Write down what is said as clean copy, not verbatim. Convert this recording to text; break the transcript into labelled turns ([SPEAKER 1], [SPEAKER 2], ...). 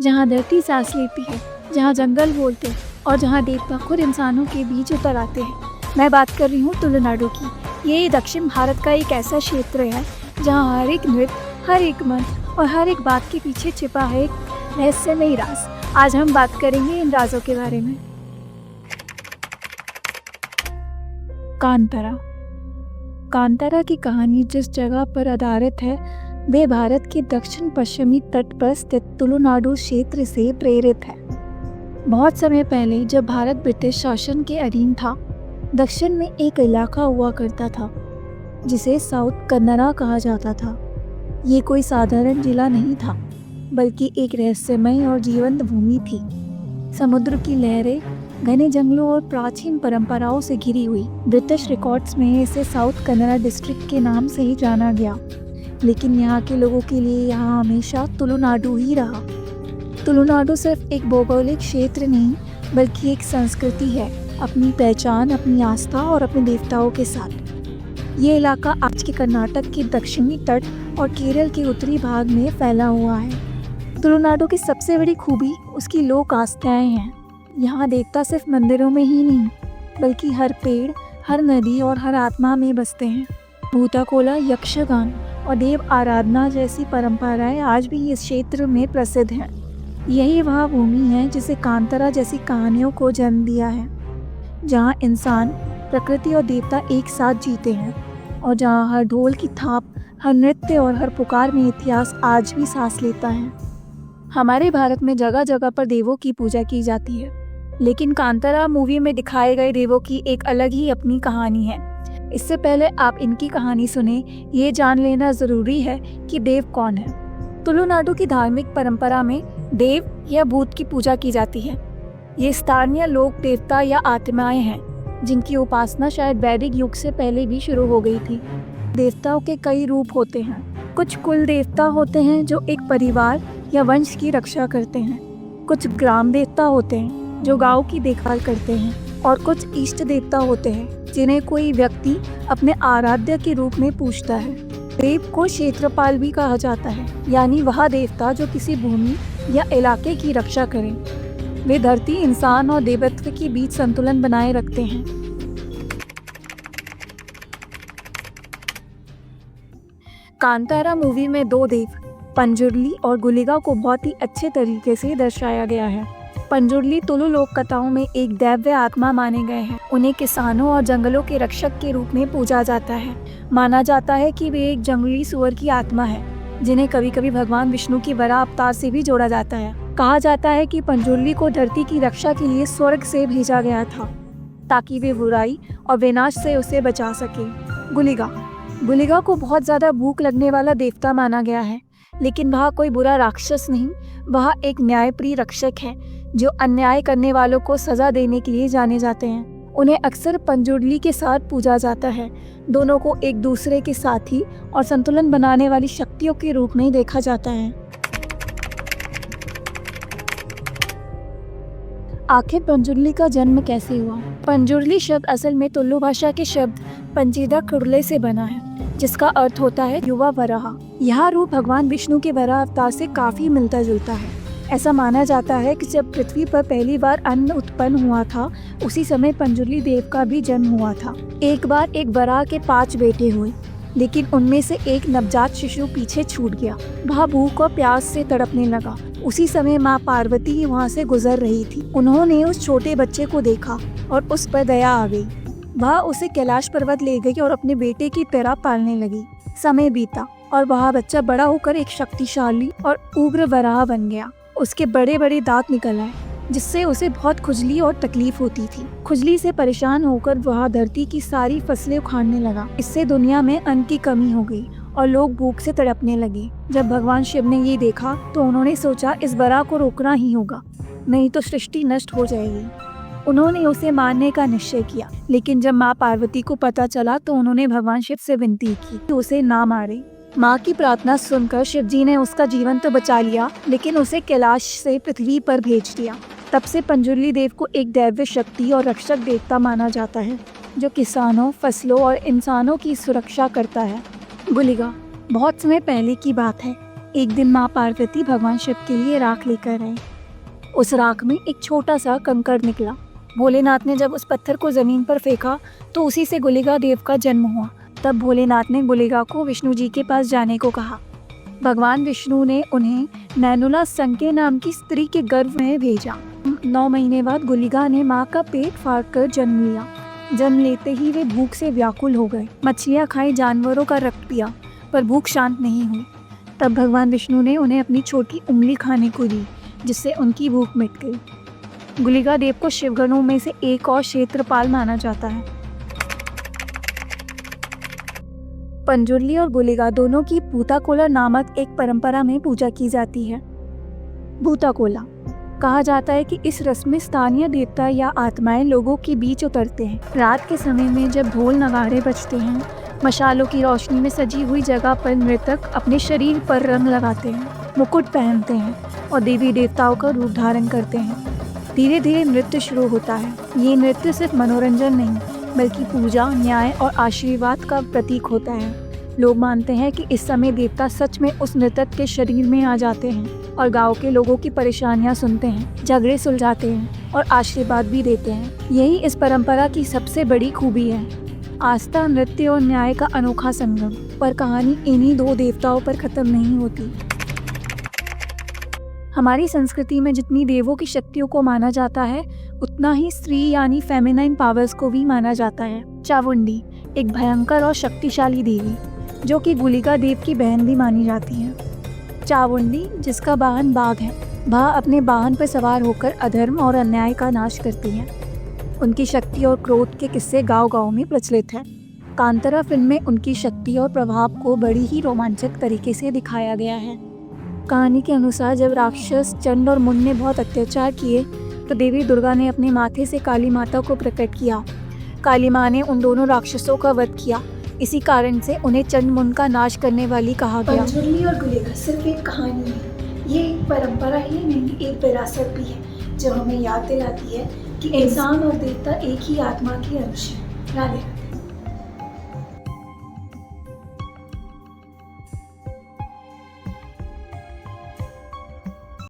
[SPEAKER 1] जहाँ धरती सांस लेती है, जहाँ जंगल बोलते हैं और जहाँ देवता खुद इंसानों के बीच उतर आते हैं। मैं बात कर रही हूँ तुलुनाडु की। ये दक्षिण भारत का एक ऐसा क्षेत्र है जहाँ हर एक नृत्य, हर एक मंत्र और हर एक बात के पीछे छिपा है एक रहस्यमयी राज। आज हम बात करेंगे इन राजों के बारे में। कांतारा। कांतारा की कहानी जिस जगह पर आधारित है वे भारत के दक्षिण पश्चिमी तट पर स्थित तुलुनाडु क्षेत्र से प्रेरित है। बहुत समय पहले जब भारत ब्रिटिश शासन के अधीन था, दक्षिण में एक इलाका हुआ करता था जिसे साउथ कन्नड़ा कहा जाता था। ये कोई साधारण जिला नहीं था, बल्कि एक रहस्यमय और जीवंत भूमि थी। समुद्र की लहरें, घने जंगलों और प्राचीन परंपराओं से घिरी हुई। ब्रिटिश रिकॉर्ड्स में इसे साउथ कन्नड़ा डिस्ट्रिक्ट के नाम से ही जाना गया, लेकिन यहाँ के लोगों के लिए यहाँ हमेशा तुलुनाडु ही रहा। तुलुनाडु सिर्फ एक भौगोलिक क्षेत्र नहीं, बल्कि एक संस्कृति है, अपनी पहचान, अपनी आस्था और अपने देवताओं के साथ। ये इलाका आज के कर्नाटक के दक्षिणी तट और केरल के उत्तरी भाग में फैला हुआ है। तुलुनाडु की सबसे बड़ी खूबी उसकी लोक आस्थाएं हैं। यहाँ देवता सिर्फ मंदिरों में ही नहीं, बल्कि हर पेड़, हर नदी और हर आत्मा में बसते हैं। भूताकोला, यक्षगान और देव आराधना जैसी परंपराएं आज भी इस क्षेत्र में प्रसिद्ध हैं। यही वह भूमि है जिसे कांतारा जैसी कहानियों को जन्म दिया है, जहाँ इंसान, प्रकृति और देवता एक साथ जीते हैं और जहाँ हर ढोल की थाप, हर नृत्य और हर पुकार में इतिहास आज भी सांस लेता है। हमारे भारत में जगह जगह पर देवों की पूजा की जाती है, लेकिन कांतारा मूवी में दिखाए गए देवों की एक अलग ही अपनी कहानी है। इससे पहले आप इनकी कहानी सुने, ये जान लेना ज़रूरी है कि देव कौन है। तुलुनाडु की धार्मिक परंपरा में देव या भूत की पूजा की जाती है। ये स्थानीय लोक देवता या आत्माएं हैं, जिनकी उपासना शायद वैदिक युग से पहले भी शुरू हो गई थी। देवताओं के कई रूप होते हैं। कुछ कुल देवता होते हैं जो एक परिवार या वंश की रक्षा करते हैं। कुछ ग्राम देवता होते हैं जो गांव की देखभाल करते हैं, और कुछ इष्ट देवता होते हैं जिन्हें कोई व्यक्ति अपने आराध्य के रूप में पूजता है। देव को क्षेत्रपाल भी कहा जाता है, यानी वह देवता जो किसी भूमि या इलाके की रक्षा करे। वे धरती, इंसान और देवत्व के बीच संतुलन बनाए रखते हैं। कांतारा मूवी में दो देव, पंजुर्ली और गुलिगा को बहुत ही अच्छे तरीके से दर्शाया गया है। पंजुर्ली तुलु लोक कथाओं में एक दैव्य आत्मा माने गए हैं। उन्हें किसानों और जंगलों के रक्षक के रूप में पूजा जाता है। माना जाता है कि वे एक जंगली सुअर की आत्मा है, जिन्हें कभी कभी भगवान विष्णु की वराह अवतार से भी जोड़ा जाता है। कहा जाता है कि पंजुर्ली को धरती की रक्षा के लिए स्वर्ग से भेजा गया था, ताकि वे बुराई और विनाश से उसे बचा सके। गुलिगा को बहुत ज्यादा भूख लगने वाला देवता माना गया है, लेकिन वह कोई बुरा राक्षस नहीं, वह एक न्यायप्रिय रक्षक है जो अन्याय करने वालों को सजा देने के लिए जाने जाते हैं। उन्हें अक्सर पंजुर्ली के साथ पूजा जाता है। दोनों को एक दूसरे के साथी और संतुलन बनाने वाली शक्तियों के रूप में देखा जाता है। आखिर पंजुर्ली का जन्म कैसे हुआ? पंजुर्ली शब्द असल में तुलु भाषा के शब्द पंचेदा कुरले से बना है, जिसका अर्थ होता है युवा वराह। यह रूप भगवान विष्णु के वराह अवतार से काफी मिलता जुलता है। ऐसा माना जाता है कि जब पृथ्वी पर पहली बार अन्न उत्पन्न हुआ था, उसी समय पंजुर्ली देव का भी जन्म हुआ था। एक बार एक वराह के 5 बेटे हुए, लेकिन उनमें से एक नवजात शिशु पीछे छूट गया। वह भूख और प्यास से तड़पने लगा। उसी समय माँ पार्वती वहाँ से गुजर रही थी। उन्होंने उस छोटे बच्चे को देखा और उस पर दया आ गई। वह उसे कैलाश पर्वत ले गई और अपने बेटे की तरह पालने लगी। समय बीता और वह बच्चा बड़ा होकर एक शक्तिशाली और उग्र वराह बन गया। उसके बड़े बड़े दांत निकल आए, जिससे उसे बहुत खुजली और तकलीफ होती थी। खुजली से परेशान होकर वह धरती की सारी फसलें उखाड़ने लगा। इससे दुनिया में अन्न की कमी हो गई और लोग भूख से तड़पने लगे। जब भगवान शिव ने ये देखा तो उन्होंने सोचा इस वराह को रोकना ही होगा, नहीं तो सृष्टि नष्ट हो जाएगी। उन्होंने उसे मारने का निश्चय किया, लेकिन जब माँ पार्वती को पता चला तो उन्होंने भगवान शिव से विनती की कि उसे ना मारे। माँ की प्रार्थना सुनकर शिव जी ने उसका जीवन तो बचा लिया, लेकिन उसे कैलाश से पृथ्वी पर भेज दिया। तब से पंजुर्ली देव को एक दैव्य शक्ति और रक्षक देवता माना जाता है, जो किसानों, फसलों और इंसानों की सुरक्षा करता है। गुलिगा बहुत समय पहले की बात है। एक दिन माँ पार्वती भगवान शिव के लिए राख लेकर आए। उस राख में एक छोटा सा कंकड़ निकला। भोलेनाथ ने जब उस पत्थर को जमीन पर फेंका तो उसी से गुलिका देव का जन्म हुआ। तब भोलेनाथ ने गुलिका को विष्णु जी के पास जाने को कहा। भगवान विष्णु ने उन्हें नैनुला संके नाम की स्त्री के गर्भ में भेजा। 9 महीने बाद गुलिका ने माँ का पेट फाड़कर जन्म लिया। जन्म लेते ही वे भूख से व्याकुल हो गए। मछलियाँ खाई, जानवरों का रक्त पिया, पर भूख शांत नहीं हुई। तब भगवान विष्णु ने उन्हें अपनी छोटी उंगली खाने को दी, जिससे उनकी भूख मिट गई। गुलिका देव को शिवगणों में से एक और क्षेत्रपाल माना जाता है। पंजुर्ली और गुलिका दोनों की भूताकोला नामक एक परंपरा में पूजा की जाती है। भूताकोला कहा जाता है कि इस रस्म में स्थानीय देवता या आत्माएं लोगों के बीच उतरते हैं। रात के समय में जब ढोल नगाड़े बजते हैं, मशालों की रोशनी में सजी हुई जगह पर मृतक अपने शरीर पर रंग लगाते हैं, मुकुट पहनते हैं और देवी देवताओं का रूप धारण करते हैं। धीरे धीरे नृत्य शुरू होता है। ये नृत्य सिर्फ मनोरंजन नहीं, बल्कि पूजा, न्याय और आशीर्वाद का प्रतीक होता है। लोग मानते हैं कि इस समय देवता सच में उस मृतक के शरीर में आ जाते हैं और गांव के लोगों की परेशानियां सुनते हैं, झगड़े सुलझाते हैं और आशीर्वाद भी देते हैं। यही इस परंपरा की सबसे बड़ी खूबी है, आस्था, नृत्य और न्याय का अनोखा संगम। पर कहानी इन्हीं 2 देवताओं पर खत्म नहीं होती। हमारी संस्कृति में जितनी देवों की शक्तियों को माना जाता है, उतना ही स्त्री यानी फेमिनाइन पावर्स को भी माना जाता है। चामुंडी एक भयंकर और शक्तिशाली देवी, जो कि गुलिका देव की बहन भी मानी जाती है। चामुंडी, जिसका वाहन बाघ है, वह अपने वाहन पर सवार होकर अधर्म और अन्याय का नाश करती है। उनकी शक्ति और क्रोध के किस्से गांव-गांव में प्रचलित हैं। कांतारा फिल्म में उनकी शक्ति और प्रभाव को बड़ी ही रोमांचक तरीके से दिखाया गया है। कहानी के अनुसार जब राक्षस चंड और मुंड ने बहुत अत्याचार किए तो देवी दुर्गा ने अपने माथे से काली माता को प्रकट किया। काली माँ ने उन दोनों राक्षसों का वध किया। इसी कारण से उन्हें चंड मुंड का नाश करने वाली कहा गया।
[SPEAKER 2] पंजुर्ली और गुलिका सिर्फ एक कहानी है, ये एक परंपरा ही नहीं, एक विरासत भी है जो हमें याद दिलाती है कि इंसान और देवता एक ही आत्मा के अंश हैं। राधे।